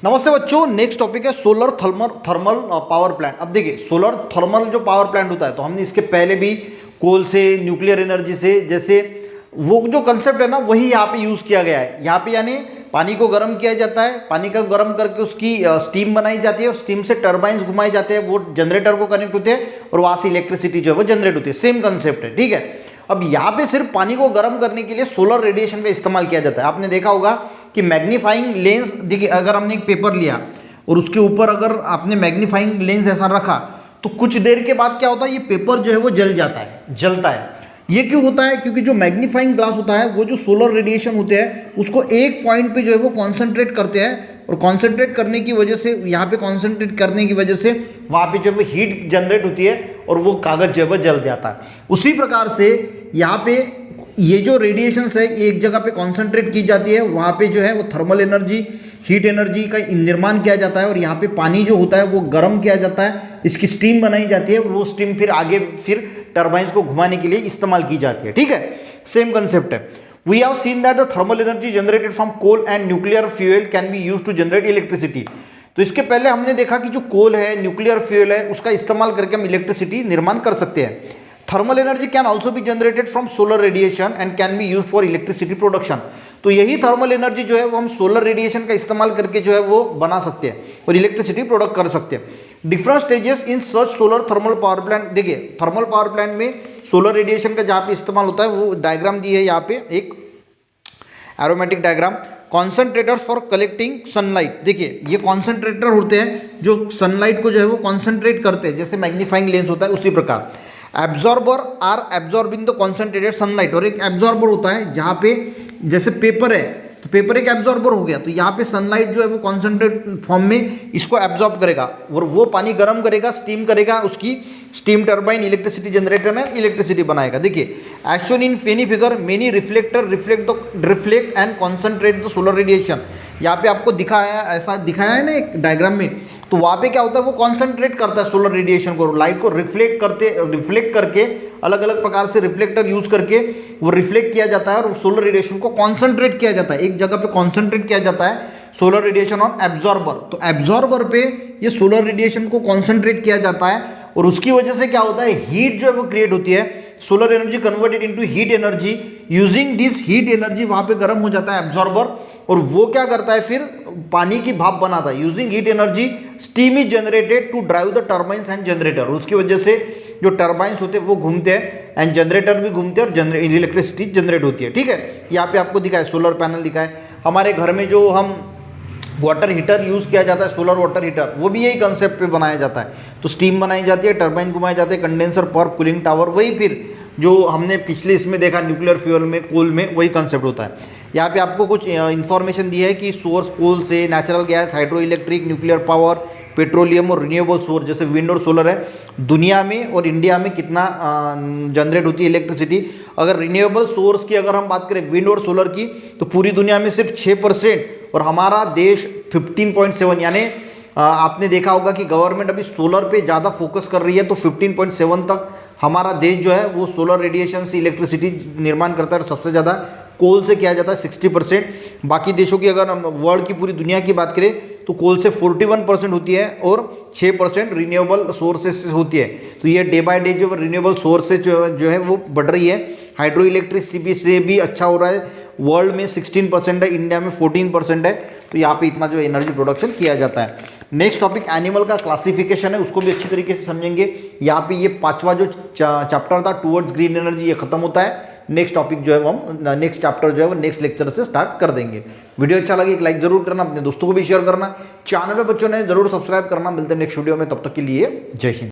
नमस्ते बच्चों, next topic है सोलर थर्मल पावर प्लांट। अब देखिए, सोलर थर्मल जो पावर प्लांट होता है, तो हमने इसके पहले भी कोल से, न्यूक्लियर एनर्जी से, जैसे वो जो कंसेप्ट है ना, वही यहाँ पे यूज किया गया है। यहाँ पे यानी पानी को गर्म किया जाता है, पानी का गर्म करके उसकी स्टीम बनाई जाती है और स्टीम से टर्बाइंस घुमाए जाते हैं, वो जनरेटर को कनेक्ट होते हैं और वहाँ से इलेक्ट्रिसिटी जो है वो जनरेट होती है। सेम कंसेप्ट है, ठीक है। अब यहाँ पे सिर्फ पानी को गर्म करने के लिए सोलर रेडिएशन का इस्तेमाल किया जाता है। आपने देखा होगा कि मैग्नीफाइंग लेंस, देखिए अगर हमने एक पेपर लिया और उसके ऊपर अगर आपने मैग्नीफाइंग लेंस ऐसा रखा, तो कुछ देर के बाद क्या होता है, ये पेपर जो है वो जल जाता है, जलता है। ये क्यों होता है? क्योंकि जो मैग्नीफाइंग ग्लास होता है, वो जो सोलर रेडिएशन होते हैं उसको एक पॉइंट पे जो है वो कॉन्सेंट्रेट करते हैं, और कॉन्सेंट्रेट करने की वजह से, यहाँ पे कॉन्सेंट्रेट करने की वजह से वहाँ पे जो है वो हीट जनरेट होती है और वो कागज़ जो है वो जल जाता है। उसी प्रकार से यहाँ पे ये जो रेडिएशंस है एक जगह पे कॉन्सेंट्रेट की जाती है, वहाँ पे जो है वो थर्मल एनर्जी, हीट एनर्जी का निर्माण किया जाता है, और यहाँ पे पानी जो होता है वो गर्म किया जाता है, इसकी स्टीम बनाई जाती है और वो स्टीम फिर आगे फिर टर्बाइंस को घुमाने के लिए इस्तेमाल की जाती है, ठीक है। सेम कंसेप्ट है। We have seen that the thermal energy generated from coal and nuclear fuel can be used to generate electricity. तो इसके पहले हमने देखा कि जो कोल है, न्यूक्लियर फ्यूल है, उसका इस्तेमाल करके हम इलेक्ट्रिसिटी निर्माण कर सकते हैं। Thermal energy can also be generated from solar radiation and can be use for electricity production. तो यही थर्मल एनर्जी जो है वो हम सोलर रेडिएशन का इस्तेमाल करके जो है वो बना सकते हैं और इलेक्ट्रिसिटी प्रोडक्ट कर सकते हैं। Different stages in such solar thermal power plant. देखिए, थर्मल पावर प्लांट में सोलर रेडिएशन का जहाँ पे इस्तेमाल होता है, वो डायग्राम दी है यहाँ पे, एक aromatic diagram. Concentrators for collecting sunlight. देखिए, ये कॉन्सेंट्रेटर होते हैं जो सनलाइट को जो है वो कॉन्सेंट्रेट करते हैं, जैसे मैग्नीफाइंग लेंस होता है उसी प्रकार। Absorber are absorbing the concentrated sunlight. और एक एब्जॉर्बर होता है जहाँ पे जैसे पेपर है, तो पेपर एक एब्जॉर्बर हो गया, तो यहाँ पे सनलाइट जो है वो कॉन्सेंट्रेट फॉर्म में इसको एब्जॉर्ब करेगा और वो पानी गर्म करेगा, स्टीम करेगा, उसकी स्टीम टर्बाइन इलेक्ट्रिसिटी जनरेटर में इलेक्ट्रिसिटी बनाएगा। देखिए, एज शोन इन फेनी figure, many reflector reflect and concentrate the solar radiation. यहाँ पे आपको दिखाया, ऐसा दिखाया है ना एक डायग्राम में, तो वहाँ पे क्या होता है, वो कॉन्सेंट्रेट करता है सोलर रेडिएशन को, लाइट को रिफ्लेक्ट करके अलग अलग प्रकार से रिफ्लेक्टर यूज करके वो रिफ्लेक्ट किया जाता है और सोलर रेडिएशन को कॉन्सेंट्रेट किया जाता है, एक जगह पे कॉन्सेंट्रेट किया जाता है सोलर रेडिएशन ऑन एब्जॉर्बर। तो एब्जॉर्बर पे ये सोलर रेडिएशन को कॉन्सेंट्रेट किया जाता है और उसकी वजह से क्या होता है, हीट जो है वो क्रिएट होती है। Solar energy converted into heat energy. Using this heat energy वहाँ पे गर्म हो जाता है एब्जॉर्बर, और वो क्या करता है, फिर पानी की भाप बनाता है। Using heat energy steam is generated to drive the turbines and generator. उसकी वजह से जो टर्बाइंस होते हैं वो घूमते हैं एंड जनरेटर भी घूमते हैं और इलेक्ट्रिसिटी जनरेट होती है, ठीक है। यहाँ पे आपको दिखा है सोलर पैनल दिखा है। हमारे घर में जो हम वाटर हीटर यूज़ किया जाता है, सोलर वाटर हीटर, वो भी यही कंसेप्ट पे बनाया जाता है। तो स्टीम बनाई जाती है, टर्बाइन घुमाए जाते हैं, कंडेंसर पर कूलिंग टावर, वही फिर जो हमने पिछले इसमें देखा न्यूक्लियर फ्यूल में, कोल में, वही कंसेप्ट होता है। यहाँ पे आपको कुछ इन्फॉर्मेशन दी है कि सोर्स कोल से, natural gas, hydro electric, nuclear power, petroleum और रिन्यूएबल सोर्स जैसे विंड और सोलर है, दुनिया में और इंडिया में कितना जनरेट होती है इलेक्ट्रिसिटी। अगर रिन्यूएबल सोर्स की अगर हम बात करें, विंड और सोलर की, तो पूरी दुनिया में सिर्फ 6% और हमारा देश 15.7, यानी आपने देखा होगा कि गवर्नमेंट अभी सोलर पे ज़्यादा फोकस कर रही है, तो 15.7 तक हमारा देश जो है वो सोलर रेडिएशन से इलेक्ट्रिसिटी निर्माण करता है। सबसे ज़्यादा कोल से किया जाता है 60%। बाकी देशों की अगर हम वर्ल्ड की पूरी दुनिया की बात करें तो कोल से 41% होती है और 6% रिन्यूएबल सोर्सेज से होती है। तो ये डे बाय डे जो रिन्यूएबल सोर्सेज जो है वो बढ़ रही है। हाइड्रो इलेक्ट्रिसिटी से भी अच्छा हो रहा है। वर्ल्ड में 16% है, इंडिया में 14% है। तो यहाँ पे इतना जो एनर्जी प्रोडक्शन किया जाता है। नेक्स्ट टॉपिक एनिमल का क्लासिफिकेशन है, उसको भी अच्छी तरीके से समझेंगे। यहाँ पे ये 5वां जो चैप्टर था टुवर्ड्स ग्रीन एनर्जी, ये खत्म होता है। नेक्स्ट टॉपिक जो है वो हम नेक्स्ट चैप्टर जो है वो नेक्स्ट लेक्चर से स्टार्ट कर देंगे। वीडियो अच्छा लगे एक लाइक जरूर करना, अपने दोस्तों को भी शेयर करना, चैनल पे बच्चों ने जरूर सब्सक्राइब करना। मिलते हैं नेक्स्ट वीडियो में, तब तक के लिए जय हिंद।